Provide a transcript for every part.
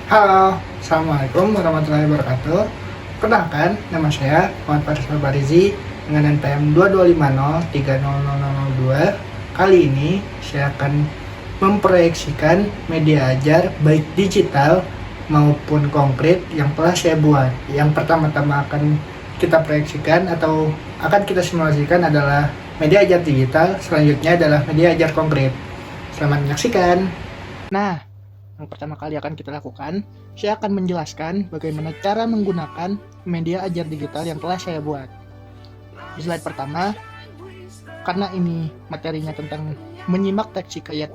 Halo, Assalamualaikum warahmatullahi wabarakatuh. Perkenalkan, nama saya Muhammad Faris Barizi dengan NPM 22503002. Kali ini saya akan memproyeksikan media ajar baik digital maupun konkret yang telah saya buat. Yang pertama-tama akan kita proyeksikan atau akan kita simulasikan adalah media ajar digital, selanjutnya adalah media ajar konkret. Selamat menyaksikan. Nah, yang pertama kali akan kita lakukan, saya akan menjelaskan bagaimana cara menggunakan media ajar digital yang telah saya buat. Di slide pertama, karena ini materinya tentang menyimak teks hikayat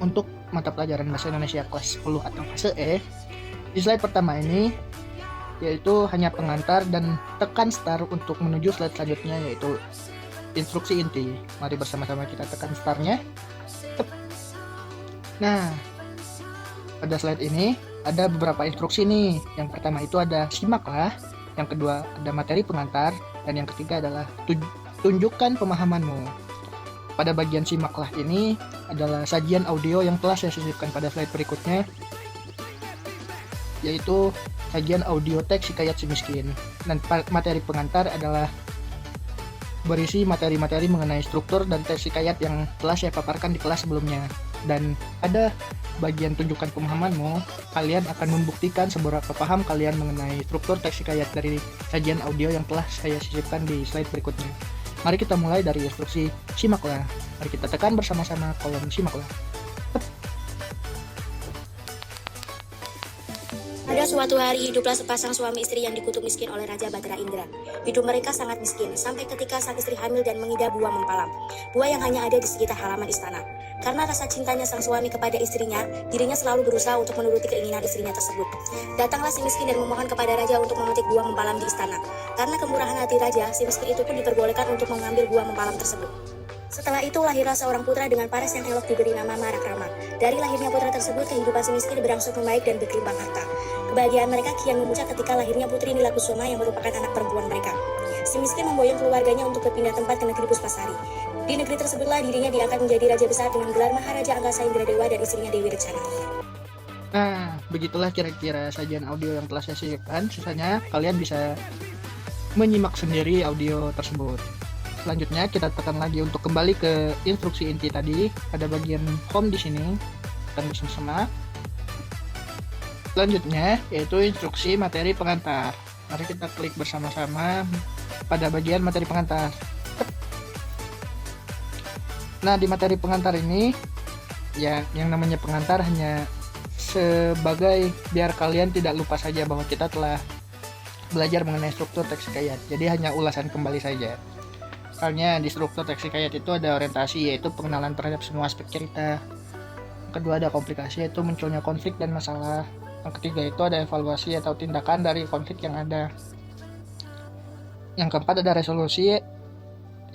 untuk mata pelajaran Bahasa Indonesia kelas 10 atau fase E, di slide pertama ini yaitu hanya pengantar dan tekan start untuk menuju slide selanjutnya, yaitu instruksi inti. Mari bersama-sama kita tekan startnya. Nah, pada slide ini ada beberapa instruksi nih. Yang pertama itu ada simaklah, yang kedua ada materi pengantar, dan yang ketiga adalah tunjukkan pemahamanmu. Pada bagian simaklah ini adalah sajian audio yang telah saya sisipkan pada slide berikutnya, yaitu sajian audio teks hikayat si miskin. Dan materi pengantar adalah berisi materi-materi mengenai struktur dan teks hikayat yang telah saya paparkan di kelas sebelumnya. Dan ada bagian tunjukkan pemahamanmu, kalian akan membuktikan seberapa paham kalian mengenai struktur teks hikayat dari sajian audio yang telah saya sisipkan di slide berikutnya. Mari kita mulai dari instruksi simaklah. Mari kita tekan bersama-sama kolom simaklah. Pada suatu hari hiduplah sepasang suami istri yang dikutuk miskin oleh Raja Badra Indra. Hidup mereka sangat miskin, sampai ketika sang istri hamil dan mengidap buah mempalam. Buah yang hanya ada di sekitar halaman istana. Karena rasa cintanya sang suami kepada istrinya, dirinya selalu berusaha untuk menuruti keinginan istrinya tersebut. Datanglah si miskin dan memohon kepada raja untuk memetik buah mempalam di istana. Karena kemurahan hati raja, si miskin itu pun diperbolehkan untuk mengambil buah mempalam tersebut. Setelah itu lahirlah seorang putra dengan paras yang elok diberi nama Marakrama. Dari lahirnya putra tersebut, kehidupan si miskin berangsur membaik dan berkelimpah harta. Kebahagiaan mereka kian memuncak ketika lahirnya putri Nilakusuma yang merupakan anak perempuan mereka. Si miskin memboyong keluarganya untuk berpindah tempat ke negeri Puspasari. Di negeri tersebutlah dirinya diangkat menjadi raja besar dengan gelar Maharaja Angkasa Indra Dewa dan istrinya Dewi Rencana. Nah, begitulah kira-kira sajian audio yang telah saya sisipkan. Sisanya kalian bisa menyimak sendiri audio tersebut. Selanjutnya kita tekan lagi untuk kembali ke instruksi inti tadi. Ada bagian home di sini. Tekan bersama-sama. Selanjutnya yaitu instruksi materi pengantar. Mari kita klik bersama-sama pada bagian materi pengantar. Nah, di materi pengantar ini ya, yang namanya pengantar hanya sebagai biar kalian tidak lupa saja bahwa kita telah belajar mengenai struktur teks hikayat. Jadi hanya ulasan kembali saja. Misalnya di struktur teks hikayat itu ada orientasi, yaitu pengenalan terhadap semua aspek cerita. Yang kedua ada komplikasi, yaitu munculnya konflik dan masalah. Yang ketiga itu ada evaluasi atau tindakan dari konflik yang ada. Yang keempat ada resolusi,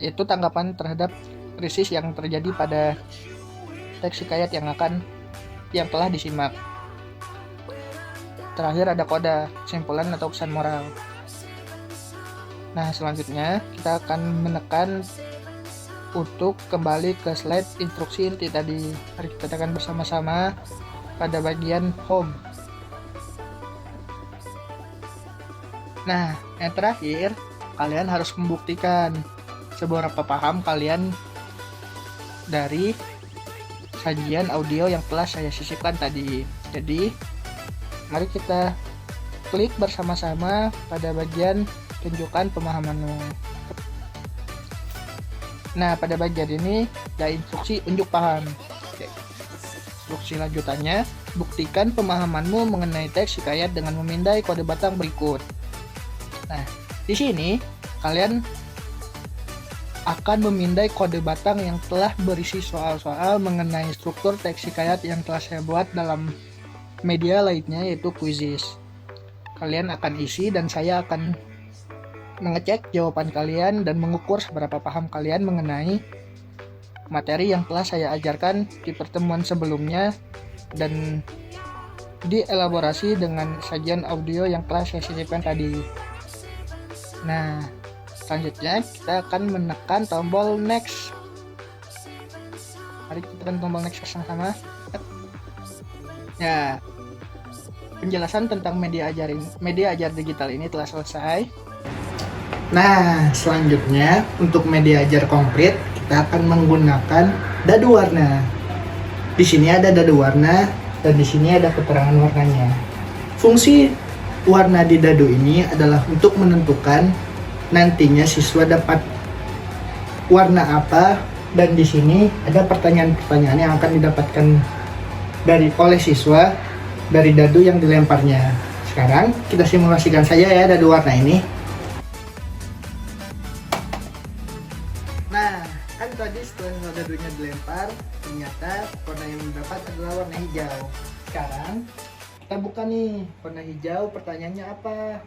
yaitu tanggapan terhadap krisis yang terjadi pada teks hikayat yang telah disimak. Terakhir ada koda, kesimpulan atau pesan moral. Nah, selanjutnya kita akan menekan untuk kembali ke slide instruksi inti tadi. Mari kita tekan bersama-sama pada bagian home. Nah, yang terakhir, kalian harus membuktikan seberapa paham kalian dari sajian audio yang telah saya sisipkan tadi. Jadi, mari kita klik bersama-sama pada bagian tunjukkan pemahamanmu. Nah, pada bagian ini ada instruksi unjuk paham. Instruksi lanjutannya, buktikan pemahamanmu mengenai teks hikayat dengan memindai kode batang berikut. Nah, di sini kalian akan memindai kode batang yang telah berisi soal-soal mengenai struktur teks hikayat yang telah saya buat dalam media lainnya, yaitu quizzes. Kalian akan isi dan saya akan mengecek jawaban kalian dan mengukur seberapa paham kalian mengenai materi yang telah saya ajarkan di pertemuan sebelumnya dan dielaborasi dengan sajian audio yang telah saya sisipkan tadi. Nah, selanjutnya kita akan menekan tombol next. Mari kita tekan tombol next bersama-sama. Ya, penjelasan tentang media ajar digital ini telah selesai. Nah, selanjutnya untuk media ajar konkret kita akan menggunakan dadu warna. Di sini ada dadu warna dan di sini ada keterangan warnanya. Fungsi warna di dadu ini adalah untuk menentukan nantinya siswa dapat warna apa, dan di sini ada pertanyaan-pertanyaan yang akan didapatkan oleh siswa dari dadu yang dilemparnya. Sekarang kita simulasikan saja ya dadu warna ini. Nah, kan tadi setelah dadunya dilempar, ternyata warna yang didapat adalah warna hijau. Sekarang kita buka nih warna hijau, pertanyaannya apa?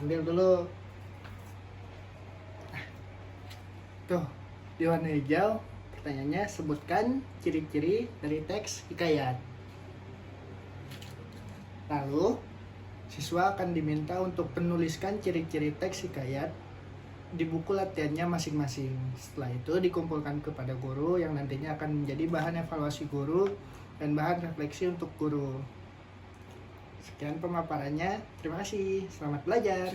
Ambil dulu. Tuh, di warna hijau, pertanyaannya sebutkan ciri-ciri dari teks hikayat. Lalu, siswa akan diminta untuk menuliskan ciri-ciri teks hikayat di buku latihannya masing-masing. Setelah itu dikumpulkan kepada guru yang nantinya akan menjadi bahan evaluasi guru dan bahan refleksi untuk guru. Sekian pemaparannya. Terima kasih. Selamat belajar.